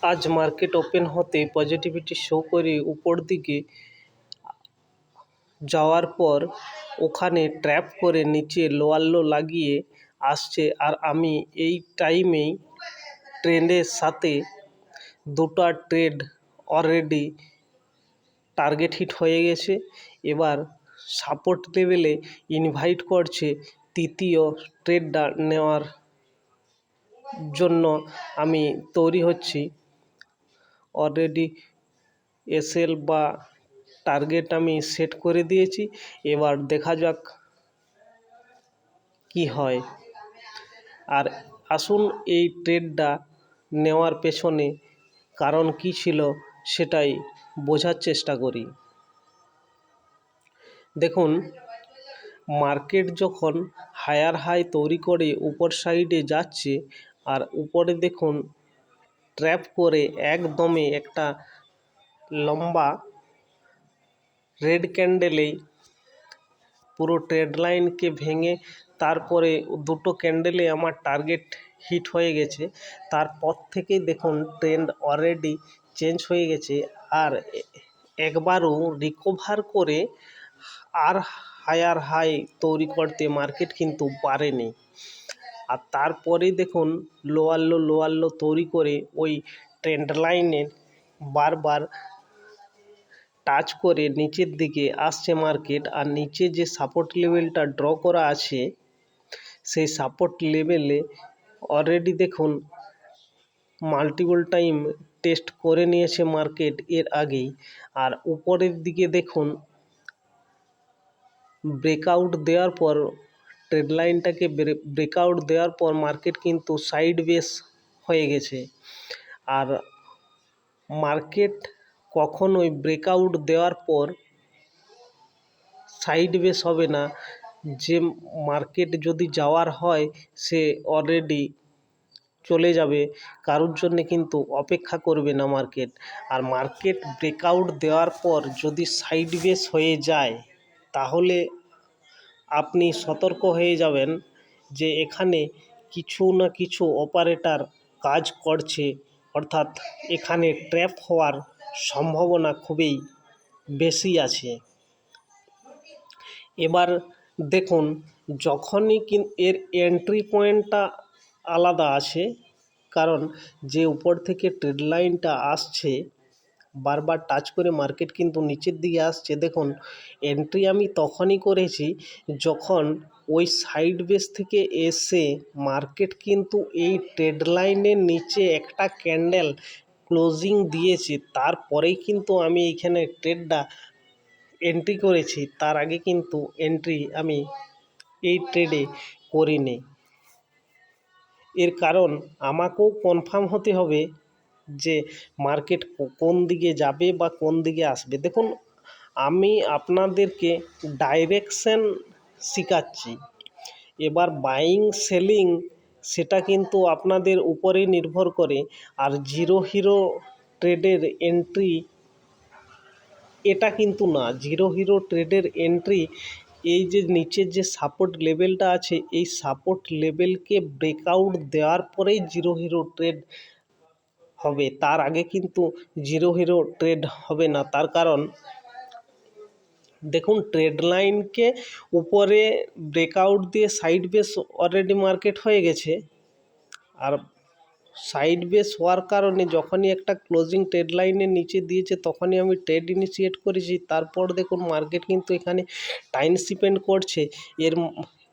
আজ market open হতে positivity show করে উপর দিকে যাওয়ার পর ওখানে ট্র্যাপ করে নিচে লোয়ার লো লাগিয়ে আসছে। আর আমি এই টাইমেই ট্রেন্ডের সাথে দুটো ট্রেড অলরেডি টার্গেট হিট হয়ে গেছে। এবার সাপোর্ট লেভেলে ইনভাইট করছে তৃতীয় ট্রেডটা নেওয়ার জন্য আমি তৈরি হচ্ছি। অলরেডি এসএল বা টার্গেট আমি সেট করে দিয়েছি, এবার দেখা যাক কি হয়। আর আসুন এই ট্রেডটা নেওয়ার পেছনে কারণ কি ছিল সেটাই বোঝার চেষ্টা করি। দেখুন, মার্কেট যখন হায়ার হাই তৈরি করে উপর সাইডে যাচ্ছে আর উপরে দেখুন ট্র্যাপ করে একদমই একটা লম্বা রেড ক্যান্ডেলেই পুরো ট্রেড লাইনকে ভেঙে তারপরে দুটো ক্যান্ডেলে আমার টার্গেট হিট হয়ে গেছে। তারপর থেকেই দেখুন ট্রেন্ড অলরেডি চেঞ্জ হয়ে গেছে আর একবারও রিকভার করে আর হায়ার হাই তৈরি করতে মার্কেট কিন্তু পারেনি। আর তারপরেই দেখুন লোয়ার লো তৈরি করে ওই ট্রেন্ড লাইনে বারবার টাচ করে নিচের দিকে আসছে মার্কেট। আর নিচে যে সাপোর্ট লেভেলটা ড্র করা আছে সেই সাপোর্ট লেভেলে অলরেডি দেখুন মাল্টিপল টাইম টেস্ট করে নিয়েছে মার্কেট এর আগেই। আর উপরের দিকে দেখুন ব্রেকআউট দেওয়ার পর ট্রেড লাইনটাকে ব্রেকআউট দেওয়ার পর মার্কেট কিন্তু সাইড বেস হয়ে গেছে। আর মার্কেট কখনোই ব্রেকআউট দেওয়ার পর সাইড বেস হবে না। যে মার্কেট যদি যাওয়ার হয় সে অলরেডি চলে যাবে, কারোর জন্যে কিন্তু অপেক্ষা করবে না মার্কেট। আর মার্কেট ব্রেকআউট দেওয়ার পর যদি সাইড বেস হয়ে যায় তাহলে আপনি সতর্ক হয়ে যাবেন যে এখানে কিছু না কিছু অপারেটর কাজ করছে, অর্থাৎ এখানে ট্র্যাপ হওয়ার সম্ভাবনা খুবই বেশি আছে। এবার দেখুন যখনই এর এন্ট্রি পয়েন্টটা আলাদা আছে, কারণ যে উপর থেকে ট্রেড লাইনটা আসছে বারবার টাচ করে মার্কেট কিন্তু নিচের দিকে আসছে। দেখুন এন্ট্রি আমি তখনই করেছি যখন ওই সাইড বেস থেকে এসে মার্কেট কিন্তু এই ট্রেড লাইনের নিচে একটা ক্যান্ডেল ক্লোজিং দিয়েছে, তারপরেই কিন্তু আমি এইখানে ট্রেডটা এন্ট্রি করেছি। তার আগে কিন্তু এন্ট্রি আমি এই ট্রেডে করিনি। এর কারণ আমাকেও কনফার্ম হতে হবে যে মার্কেট কোন দিকে যাবে বা কোন দিকে আসবে। দেখুন আমি আপনাদেরকে ডাইরেকশন শেখাচ্ছি, এবার বাইং সেলিং সেটা কিন্তু আপনাদের উপরেই নির্ভর করে। আর জিরো হিরো ট্রেডের এন্ট্রি এটা কিন্তু না। জিরো হিরো ট্রেডের এন্ট্রি এই যে নিচের যে সাপোর্ট লেভেলটা আছে এই সাপোর্ট লেভেলকে ব্রেকআউট দেওয়ার পরেই জিরো হিরো ট্রেড হবে, তার আগে কিন্তু জিরো হিরো ট্রেড হবে না। তার কারণ দেখুন ট্রেড লাইনকে উপরে ব্রেকআউট দিয়ে সাইড বেস অলরেডি মার্কেট হয়ে গেছে। আর সাইড বেস হওয়ার কারণে যখনই একটা ক্লোজিং ট্রেড লাইনের নিচে দিয়েছে তখনই আমি ট্রেড ইনিশিয়েট করেছি। তারপর দেখুন মার্কেট কিন্তু এখানে টাইম স্পেন্ড করছে। এর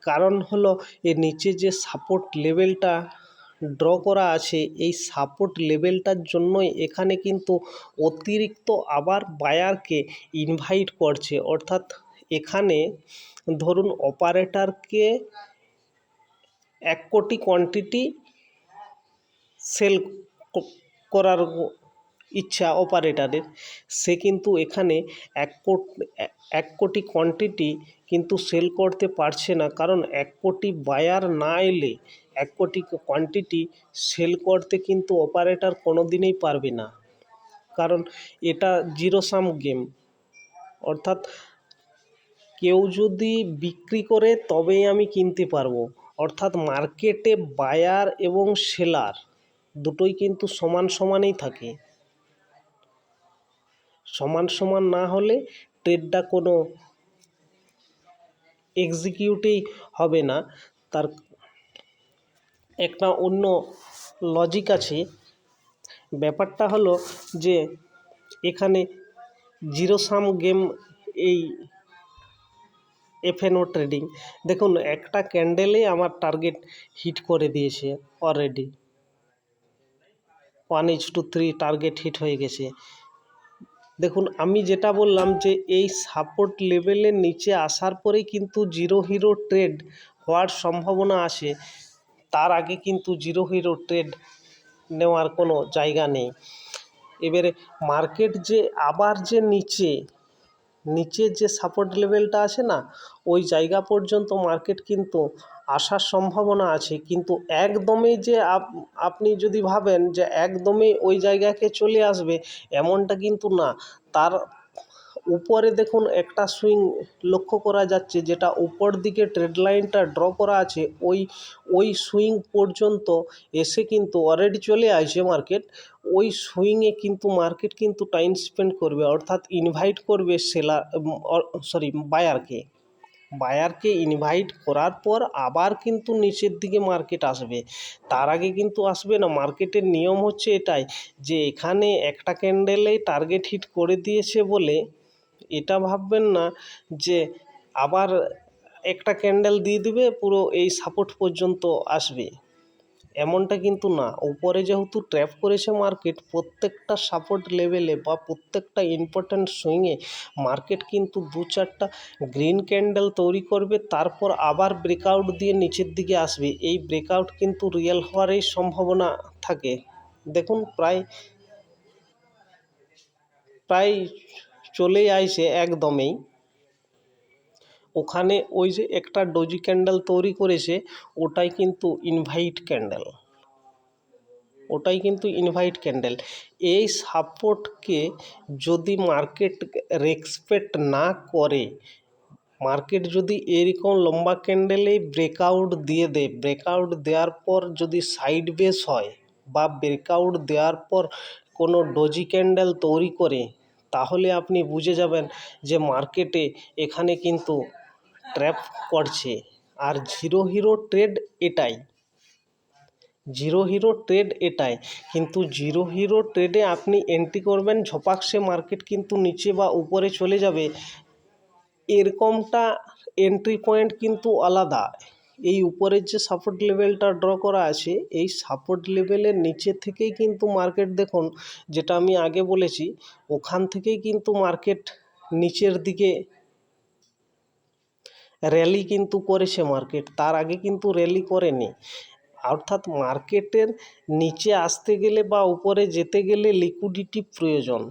কারণ হলো এর নিচে যে সাপোর্ট লেভেলটা ড্র করা আছে এই সাপোর্ট লেভেলটার জন্যই এখানে কিন্তু অতিরিক্ত আবার বায়ারকে ইনভাইট করছে। অর্থাৎ এখানে ধরুন অপারেটরকে 1 কোটি কোয়ান্টিটি সেল করার ইচ্ছা অপারেটরের, সে কিন্তু এখানে 1 কোটি কোয়ান্টিটি কিন্তু সেল করতে পারছে না। কারণ 1 কোটি বায়ার না এলে 1 কোটি কোয়ান্টিটি সেল করতে কিন্তু অপারেটর কোনো দিনই পারবে না। কারণ এটা জিরো সাম গেম, অর্থাৎ কেউ যদি বিক্রি করে তবেই আমি কিনতে পারবো। অর্থাৎ মার্কেটে বায়ার এবং সেলার দুটোই কিন্তু সমান সমানই থাকে। সমান সমান না হলে ট্রেডটা কোনো এক্সিকিউটই হবে না। তার একটা অন্য লজিক আছে। ব্যাপারটা হলো যে এখানে জিরো সাম গেম এই এফএনও ট্রেডিং, দেখুন একটা ক্যান্ডেলে আমার টার্গেট হিট করে দিয়েছে অলরেডি, 1:3 টার্গেট হিট হয়ে গেছে। দেখুন আমি যেটা বললাম যে এই সাপোর্ট লেভেলের নিচে আসার পরেই কিন্তু জিরো হিরো ট্রেড হওয়ার সম্ভাবনা আছে। তার আগে কিন্তু জিরো হিরো ট্রেড নেওয়ার কোনো জায়গা নেই। এবারে মার্কেট যে আবার যে নিচের যে সাপোর্ট লেভেলটা আছে না, ওই জায়গা পর্যন্ত মার্কেট কিন্তু আসার সম্ভাবনা আছে। কিন্তু একদমই যে আপনি যদি ভাবেন যে একদমই ওই জায়গাকে চলে আসবে, এমনটা কিন্তু না। তার উপরে দেখুন একটা সুইং লক্ষ্য করা যাচ্ছে, যেটা উপর দিকে ট্রেড লাইনটা ড্র করা আছে, ওই সুইং পর্যন্ত এসে কিন্তু অলরেডি চলে আসছে মার্কেট। ওই সুইংয়ে কিন্তু মার্কেট কিন্তু টাইম স্পেন্ড করবে, অর্থাৎ ইনভাইট করবে বায়ারকে ইনভাইট করার পর আবার কিন্তু নিচের দিকে মার্কেট আসবে। তার আগে কিন্তু আসবে না। মার্কেটের নিয়ম হচ্ছে এটাই, যে এখানে একটা ক্যান্ডেলে টার্গেট হিট করে দিয়েছে বলে এটা ভাববেন না যে আবার একটা ক্যান্ডেল দিয়ে দিবে পুরো এই সাপোর্ট পর্যন্ত আসবে, এমনটা কিন্তু না। উপরে যেহেতু ট্র্যাপ করেছে মার্কেট, প্রত্যেকটা সাপোর্ট লেভেলে বা প্রত্যেকটা ইম্পর্ট্যান্ট সুইংয়ে মার্কেট কিন্তু 2-4টা গ্রিন ক্যান্ডেল তৈরি করবে, তারপর আবার ব্রেকআউট দিয়ে নিচের দিকে আসবে। এই ব্রেকআউট কিন্তু রিয়েল হওয়ারই সম্ভাবনা থাকে। দেখুন প্রায় চলেই আইছে একদমই। ওখানে ওই যে একটা ডোজি ক্যান্ডেল তৈরি করেছে, ওটাই কিন্তু ইনভাইট ক্যান্ডেল। এই সাপোর্টকে যদি মার্কেট রেসপেক্ট না করে, মার্কেট যদি এরকম লম্বা ক্যান্ডেলে ব্রেকআউট দিয়ে দেয়, ব্রেকআউট দেওয়ার পর যদি সাইড বেস হয় বা ব্রেকআউট দেওয়ার পর কোনো ডোজি ক্যান্ডেল তৈরি করে, তাহলে আপনি বুঝে যাবেন যে মার্কেটে এখানে কিন্তু ট্র্যাপ করছে। আর জিরো হিরো ট্রেড এটাই। কিন্তু জিরো হিরো ট্রেডে আপনি এন্ট্রি করবেন, ঝপাকসে মার্কেট কিন্তু নিচে বা উপরে চলে যাবে, এরকমটা এন্ট্রি পয়েন্ট কিন্তু আলাদা। এই উপরের যে সাপোর্ট লেভেলটা ড্র করা আছে, এই সাপোর্ট লেভেলের নিচে থেকেই কিন্তু মার্কেট, দেখুন যেটা আমি আগে বলেছি, ওখান থেকেই কিন্তু মার্কেট নিচের দিকে র্যালি কিন্তু করেছে মার্কেট, তার আগে কিন্তু র্যালি করেনি। অর্থাৎ মার্কেটের নিচে আসতে গেলে বা উপরে যেতে গেলে লিকুইডিটি প্রয়োজন।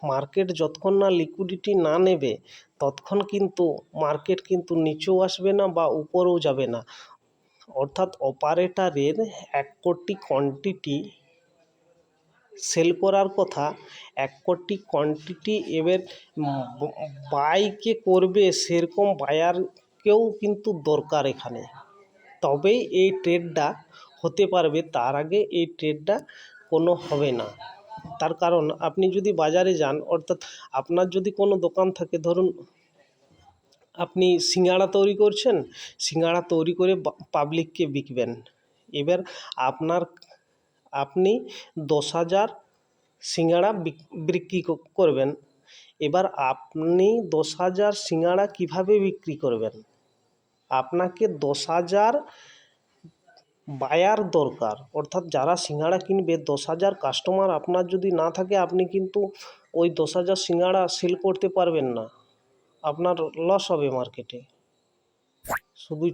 মার্কেট যতক্ষণ না লিকুইডিটি না নেবে, ততক্ষণ কিন্তু মার্কেট কিন্তু নিচেও আসবে না বা উপরেও যাবে না। অর্থাৎ অপারেটরের 1 কোটি কোয়ান্টিটি সেল করার কথা, 1 কোটি কোয়ান্টিটি এবার বাইকে করবে, সেরকম বায়ারকেও কিন্তু দরকার এখানে, তবেই এই ট্রেডটা হতে পারবে। তার আগে এই ট্রেডটা কোনো হবে না। তার কারণ আপনি যদি বাজারে যান, অর্থাৎ আপনার যদি কোনো দোকান থাকে, ধরুন আপনি সিঙ্গাড়া তৈরি করছেন, সিঙ্গাড়া তৈরি করে পাবলিককে বিকবেন। এবার আপনি 10,000 সিঙ্গাড়া বিক্রি করবেন। এবার আপনি 10,000 সিঙ্গাড়া কীভাবে বিক্রি করবেন? আপনাকে 10,000 বায়ার দরকার, অর্থাৎ যারা সিঙ্গাড়া কিনবে, 10,000 কাস্টমার আপনার যদি না থাকে, আপনি কিন্তু ওই 10,000 সিঙ্গাড়া সেল করতে পারবেন না, আপনার লস হবে মার্কেটে। শুধু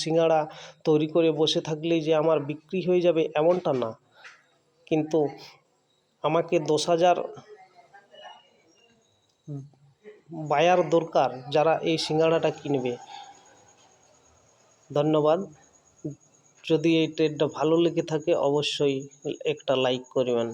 সিঙ্গাড়া তৈরি করে বসে থাকলেই যে আমার বিক্রি হয়ে যাবে, এমনটা না। কিন্তু আমাকে 10,000 বায়ার দরকার, যারা এই সিঙ্গাড়াটা কিনবে। ধন্যবাদ। যদি এই ট্রেডটা ভালো লেগে থাকে, অবশ্যই একটা লাইক করবেন।